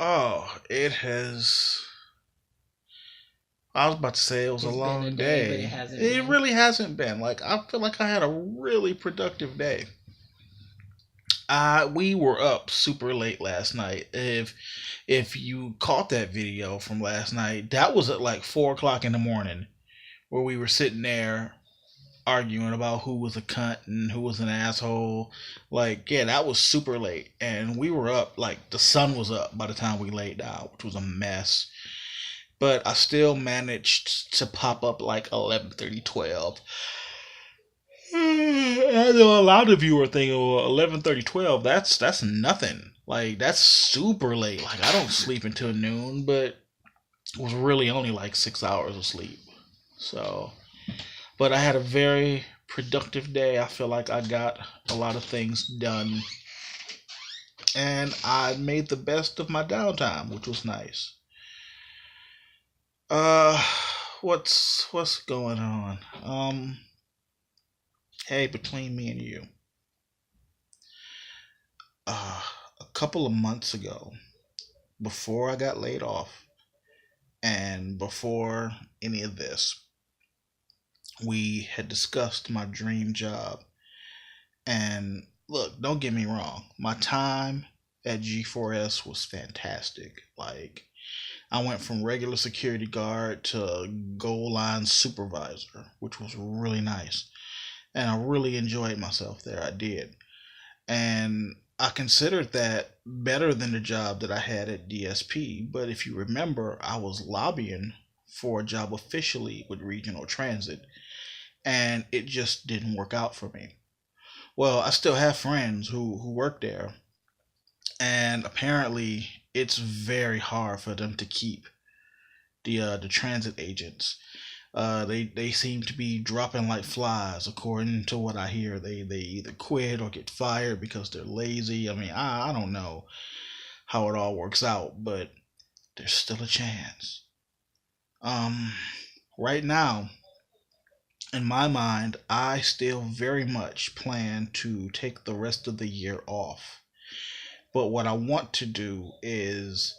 Oh, it has. I was about to say it was a It's been a long day, but it day. hasn't It been. really hasn't been. Like, I feel like I had a really productive day. We were up super late last night. If you caught that video from last night, that was at like 4 o'clock in the morning, where we were sitting there arguing about who was a cunt and who was an asshole. Like, yeah, that was super late, and we were up like the sun was up by the time we laid down, which was a mess. But I still managed to pop up like 11:30, 12. I know a lot of you are thinking, well, 11:30, 12. That's nothing. Like, that's super late. Like, I don't sleep until noon, but it was really only like 6 hours of sleep. So, but I had a very productive day. I feel like I got a lot of things done, and I made the best of my downtime, which was nice. Uh, what's going on? Hey, between me and you, uh, a couple of months ago, before I got laid off, and before any of this, we had discussed my dream job. And look, don't get me wrong, my time at G4S was fantastic. Like, I went from regular security guard to goal line supervisor, which was really nice. And I really enjoyed myself there. I did. And I considered that better than the job that I had at DSP. But if you remember, I was lobbying for a job officially with Regional Transit, and it just didn't work out for me. Well, I still have friends who work there, and apparently it's very hard for them to keep the transit agents. They seem to be dropping like flies, according to what I hear. They either quit or get fired because they're lazy. I mean, I don't know how it all works out, but there's still a chance. Um, right now, in my mind, I still very much plan to take the rest of the year off. But what I want to do is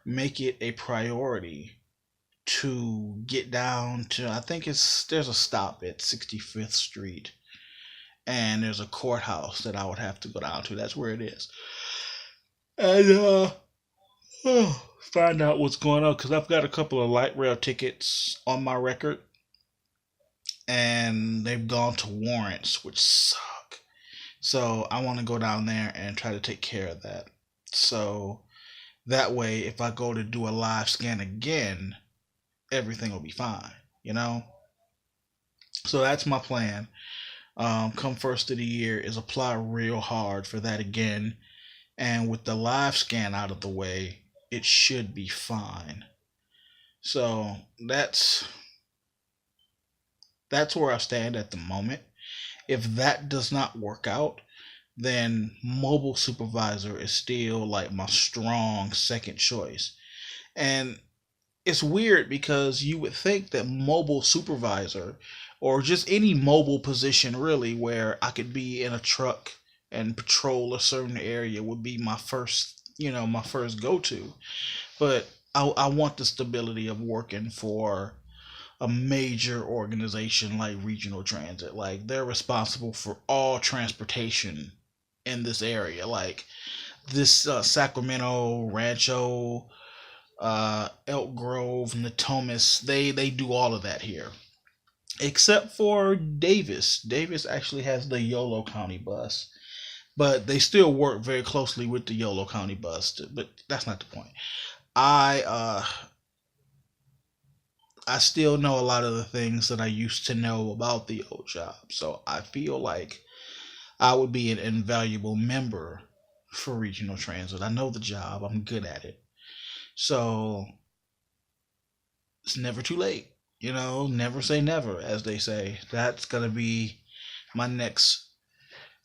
make it a priority to get down to, I think it's there's a stop at 65th Street, and there's a courthouse that I would have to go down to. That's where it is. And find out what's going on, because I've got a couple of light rail tickets on my record, and they've gone to warrants, which suck. So I want to go down there and try to take care of that. So that way, if I go to do a live scan again, everything will be fine, you know? So that's my plan. Come first of the year is apply real hard for that again. And with the live scan out of the way, it should be fine. So that's where I stand at the moment. If that does not work out, then mobile supervisor is still like my strong second choice. And it's weird because you would think that mobile supervisor, or just any mobile position really, where I could be in a truck and patrol a certain area, would be my first, my first go to. But I want the stability of working for a major organization like Regional Transit. Like, they're responsible for all transportation in this area. Like, this Sacramento, Rancho, Elk Grove, Natomas, they do all of that here, except for Davis. Davis actually has the Yolo County bus, but they still work very closely with the Yolo County bus. But that's not the point. I uh, I still know a lot of the things that I used to know about the old job, so I feel like I would be an invaluable member for Regional Transit. I know the job. I'm good at it. So it's never too late. Never say never, as they say. That's gonna be my next.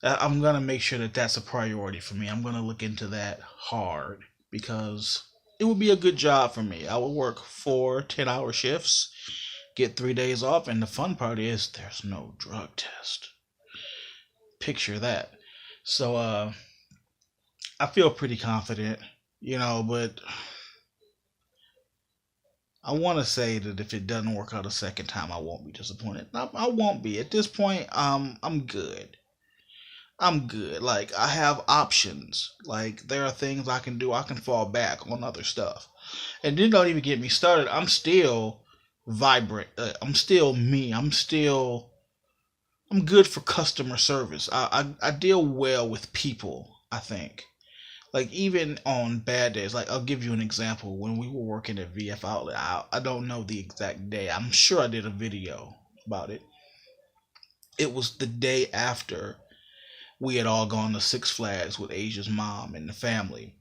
I'm gonna make sure that that's a priority for me. I'm gonna look into that hard, because it would be a good job for me. I would work 4 10-hour shifts, get 3 days off, and the fun part is there's no drug test. Picture that. So I feel pretty confident. But I want to say that if it doesn't work out a second time, I won't be disappointed. I won't be at this point. I'm good. I'm good. Like, I have options. Like, there are things I can do. I can fall back on other stuff. And then don't even get me started. I'm still vibrant. I'm still me. I'm good for customer service. I deal well with people, I think. Like, even on bad days, like, I'll give you an example. When we were working at VF Outlet, I don't know the exact day. I'm sure I did a video about it. It was the day after we had all gone to Six Flags with Asia's mom and the family.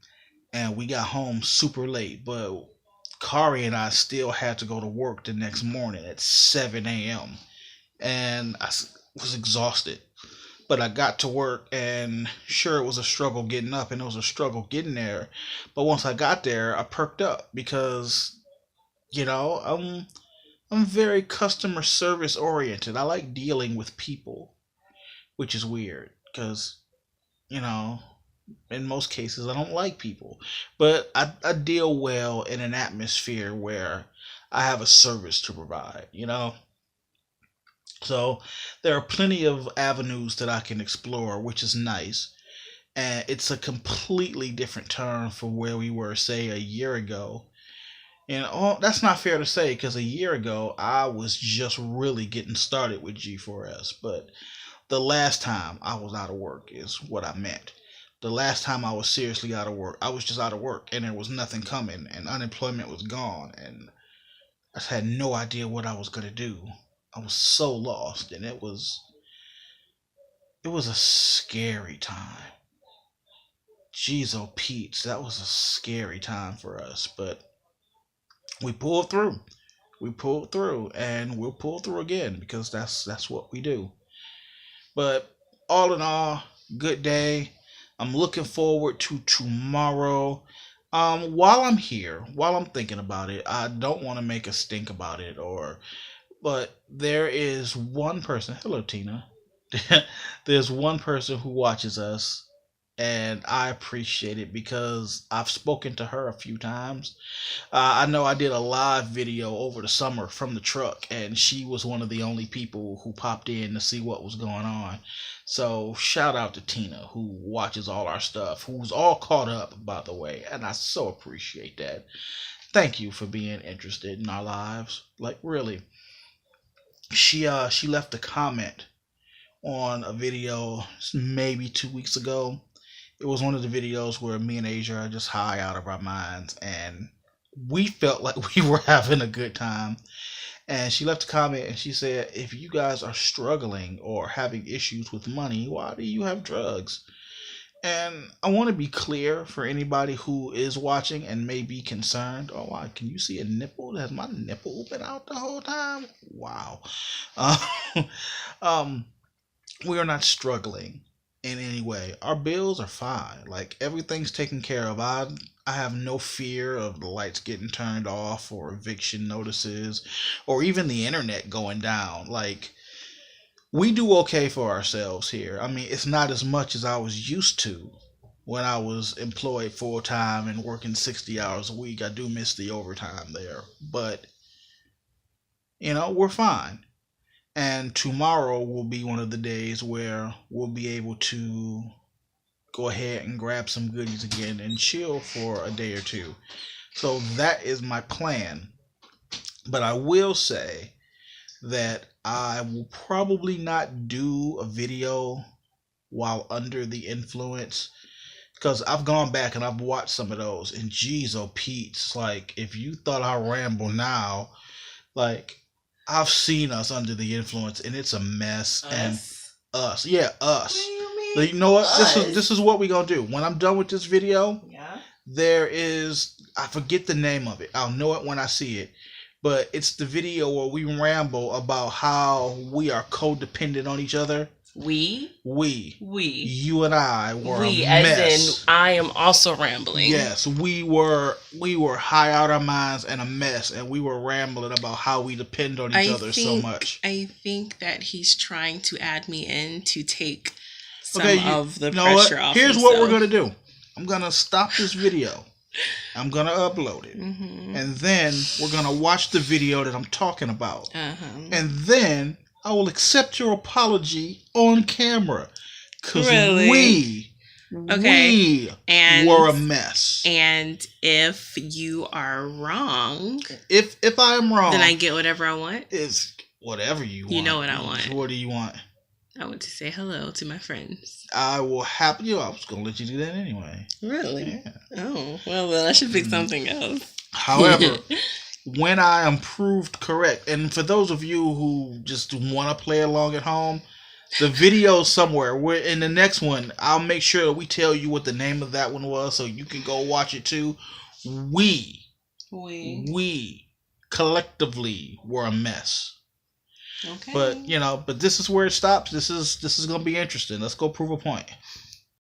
And we got home super late, but Kari and I still had to go to work the next morning at 7 a.m. And was exhausted. But I got to work, and sure, it was a struggle getting up and it was a struggle getting there. But once I got there, I perked up because, I'm very customer service oriented. I like dealing with people, which is weird because, you know, in most cases, I don't like people. But I deal well in an atmosphere where I have a service to provide. So there are plenty of avenues that I can explore, which is nice. And it's a completely different term from where we were, say, a year ago. And that's not fair to say because a year ago I was just really getting started with G4S. But the last time I was out of work is what I meant. The last time I was seriously out of work, I was just out of work and there was nothing coming and unemployment was gone and I just had no idea what I was gonna do. I was so lost and it was a scary time. Jeez, oh Pete's, that was a scary time for us, but we pulled through. We pulled through, and we'll pull through again because that's what we do. But all in all, good day. I'm looking forward to tomorrow. While I'm here, while I'm thinking about it, I don't want to make a stink about it, but there is one person. Hello, Tina. There's one person who watches us, and I appreciate it because I've spoken to her a few times. I know I did a live video over the summer from the truck, and she was one of the only people who popped in to see what was going on. So, shout out to Tina, who watches all our stuff, who's all caught up, by the way, and I so appreciate that. Thank you for being interested in our lives. Like, really. She left a comment on a video maybe 2 weeks ago. It was one of the videos where me and Asia are just high out of our minds, and we felt like we were having a good time. And she left a comment and she said, if you guys are struggling or having issues with money, why do you have drugs? And I want to be clear for anybody who is watching and may be concerned. Oh, wow, can you see a nipple? Has my nipple been out the whole time? Wow. Uh, um, we are not struggling in any way. Our bills are fine. Like, everything's taken care of. I have no fear of the lights getting turned off or eviction notices or even the internet going down. Like, we do okay for ourselves here. I mean, it's not as much as I was used to when I was employed full time and working 60 hours a week. I do miss the overtime there, but we're fine. And tomorrow will be one of the days where we'll be able to go ahead and grab some goodies again and chill for a day or two. So that is my plan. But I will say that I will probably not do a video while under the influence because I've gone back and I've watched some of those and geez, oh Pete's, like, if you thought I ramble now, like, I've seen us under the influence and it's a mess. And us, yeah, us. What do you mean? Like, you know what? Us? This is what we gonna do. When I'm done with this video, Yeah. there is, I forget the name of it. I'll know it when I see it. But it's the video where we ramble about how we are codependent on each other. We. You and I were we, a mess. as in I am also rambling. Yes, we were high out our minds and a mess, and we were rambling about how we depend on each other so much. I think that he's trying to add me in to take some Okay, of the you know pressure what? off. Here's what we're gonna do. I'm gonna stop this video. I'm gonna upload it, Mm-hmm. and then we're gonna watch the video that I'm talking about, Uh-huh. and then I will accept your apology on camera, cause Really? Okay. we And were a mess. And if you are wrong, If I am wrong, then I get whatever I want. It's whatever you want. You know what I want. What do you want? I want to say hello to my friends. I will happy. I was gonna let you do that anyway. Really? Yeah. Oh, well, then I should pick something else. However, when I am proved correct, and for those of you who just want to play along at home, the video somewhere. We're in the next one. I'll make sure that we tell you what the name of that one was, so you can go watch it too. We collectively were a mess. Okay. But but this is where it stops. This is gonna be interesting. Let's go prove a point.